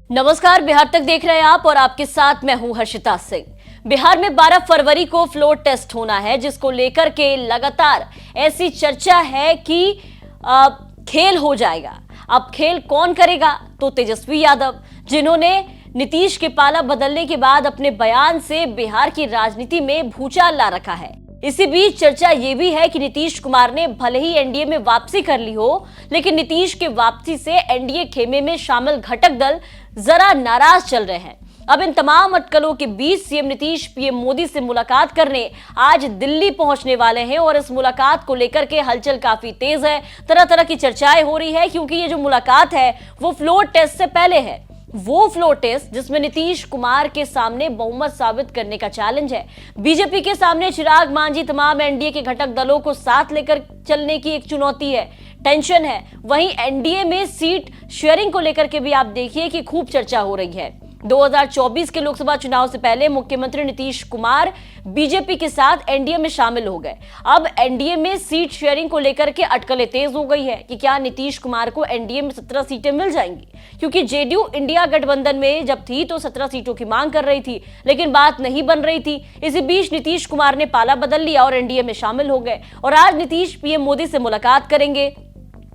नमस्कार, बिहार तक देख रहे हैं आप और आपके साथ मैं हूं हर्षिता सिंह। बिहार में 12 फरवरी को फ्लोर टेस्ट होना है, जिसको लेकर के लगातार ऐसी चर्चा है कि खेल हो जाएगा। अब खेल कौन करेगा? तो तेजस्वी यादव, जिन्होंने नीतीश के पाला बदलने के बाद अपने बयान से बिहार की राजनीति में भूचाल ला रखा है। इसी बीच चर्चा ये भी है कि नीतीश कुमार ने भले ही एनडीए में वापसी कर ली हो, लेकिन नीतीश के वापसी से एनडीए खेमे में शामिल घटक दल जरा नाराज चल रहे हैं। अब इन तमाम अटकलों के बीच सीएम नीतीश पीएम मोदी से मुलाकात करने आज दिल्ली पहुंचने वाले हैं और इस मुलाकात को लेकर के हलचल काफी तेज है। तरह तरह की चर्चाएं हो रही है, क्योंकि ये जो मुलाकात है वो फ्लोर टेस्ट से पहले है। वो फ्लोर टेस्ट जिसमें नीतीश कुमार के सामने बहुमत साबित करने का चैलेंज है। बीजेपी के सामने चिराग मांझी तमाम एनडीए के घटक दलों को साथ लेकर चलने की एक चुनौती है, टेंशन है। वहीं एनडीए में सीट शेयरिंग को लेकर के भी आप देखिए कि खूब चर्चा हो रही है। 2024 के लोकसभा चुनाव से पहले मुख्यमंत्री नीतीश कुमार बीजेपी के साथ एनडीए में शामिल हो गए। अब एनडीए में सीट शेयरिंग को लेकर के अटकलें तेज हो गई है कि क्या नीतीश कुमार को एनडीए में 17 सीटें मिल जाएंगी, क्योंकि जेडीयू इंडिया गठबंधन में जब थी तो 17 सीटों की मांग कर रही थी, लेकिन बात नहीं बन रही थी। इसी बीच नीतीश कुमार ने पाला बदल लिया और एनडीए में शामिल हो गए और आज नीतीश पीएम मोदी से मुलाकात करेंगे।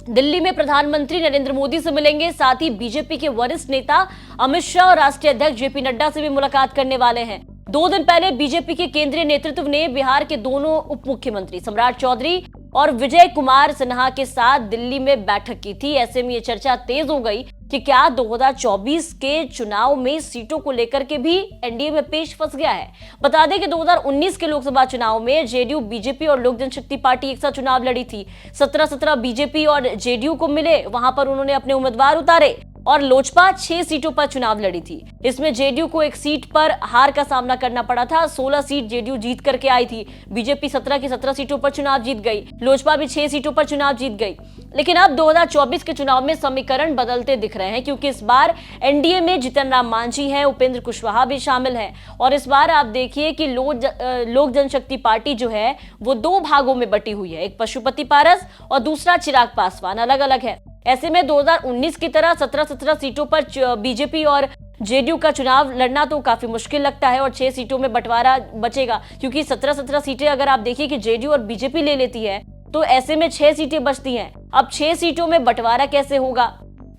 दिल्ली में प्रधानमंत्री नरेंद्र मोदी से मिलेंगे, साथ ही बीजेपी के वरिष्ठ नेता अमित शाह और राष्ट्रीय अध्यक्ष जेपी नड्डा से भी मुलाकात करने वाले हैं। 2 दिन पहले बीजेपी के केंद्रीय नेतृत्व ने बिहार के दोनों उप मुख्यमंत्री सम्राट चौधरी और विजय कुमार सिन्हा के साथ दिल्ली में बैठक की थी। ऐसे में यह चर्चा तेज हो गई कि क्या 2024 के चुनाव में सीटों को लेकर के भी एनडीए में पेच फंस गया है। बता दें कि 2019 के लोकसभा चुनाव में जेडीयू, बीजेपी और लोक जनशक्ति पार्टी एक साथ चुनाव लड़ी थी। 17 बीजेपी और जेडीयू को मिले, वहां पर उन्होंने अपने उम्मीदवार उतारे और लोजपा 6 सीटों पर चुनाव लड़ी थी। इसमें जेडीयू को एक सीट पर हार का सामना करना पड़ा था। 16 सीट जेडीयू जीत करके आई थी। बीजेपी 17 की 17 सीटों पर चुनाव जीत गई। लोजपा भी 6 सीटों पर चुनाव जीत गई। लेकिन अब 2024 के चुनाव में समीकरण बदलते दिख रहे हैं, क्योंकि इस बार एनडीए में जीतन राम मांझी हैं, उपेंद्र कुशवाहा भी शामिल हैं और इस बार आप देखिए कि लोक जनशक्ति पार्टी जो है वो 2 भागों में बटी हुई है। एक पशुपति पारस और दूसरा चिराग पासवान अलग अलग है। ऐसे में 2019 की तरह 17 सीटों पर बीजेपी और जेडीयू का चुनाव लड़ना तो काफी मुश्किल लगता है और 6 सीटों में बंटवारा बचेगा, क्योंकि 17 सीटें अगर आप देखिए कि जेडीयू और बीजेपी ले लेती है तो ऐसे में 6 सीटें बचती हैं। अब 6 सीटों में बंटवारा कैसे होगा?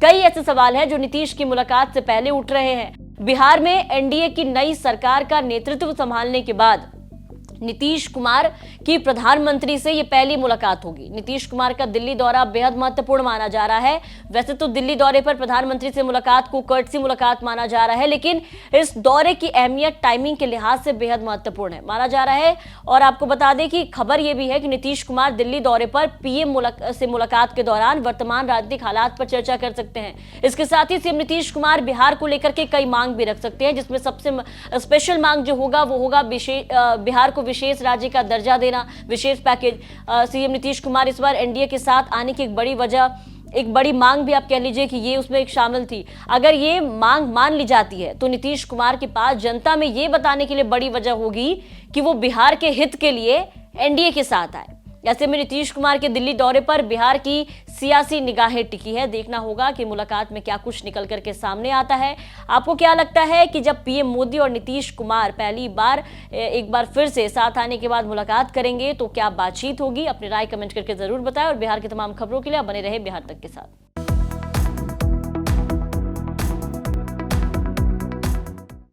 कई ऐसे सवाल हैं जो नीतीश की मुलाकात से पहले उठ रहे हैं। बिहार में एनडीए की नई सरकार का नेतृत्व संभालने के बाद नीतीश कुमार की प्रधानमंत्री से ये पहली मुलाकात होगी। नीतीश कुमार का दिल्ली दौरा बेहद महत्वपूर्ण माना जा रहा है। वैसे तो दिल्ली दौरे पर प्रधानमंत्री से मुलाकात को कर्टसी मुलाकात माना जा रहा है, लेकिन इस दौरे की अहमियत टाइमिंग के लिहाज से बेहद महत्वपूर्ण है माना जा रहा है। और आपको बता दें कि खबर यह भी है कि नीतीश कुमार दिल्ली दौरे पर पीएम से मुलाकात के दौरान वर्तमान राजनीतिक हालात पर चर्चा कर सकते हैं। इसके साथ ही सीएम नीतीश कुमार बिहार को लेकर के कई मांग भी रख सकते हैं, जिसमें सबसे स्पेशल मांग जो होगा वो होगा बिहार को विशेष राज्य का दर्जा देना, विशेष पैकेज। सीएम नीतीश कुमार इस बार एनडीए के साथ आने की एक बड़ी वजह, एक बड़ी मांग भी आप कह लीजिए कि ये उसमें एक शामिल थी। अगर ये मांग मान ली जाती है तो नीतीश कुमार के पास जनता में ये बताने के लिए बड़ी वजह होगी कि वो बिहार के हित के लिए एनडीए के साथ आए। ऐसे में नीतीश कुमार के दिल्ली दौरे पर बिहार की सियासी निगाहें टिकी है। देखना होगा कि मुलाकात में क्या कुछ निकल करके सामने आता है। आपको क्या लगता है कि जब पीएम मोदी और नीतीश कुमार पहली बार एक बार फिर से साथ आने के बाद मुलाकात करेंगे तो क्या बातचीत होगी? अपनी राय कमेंट करके जरूर बताएं और बिहार की तमाम खबरों के लिए आप बने रहे बिहार तक के साथ।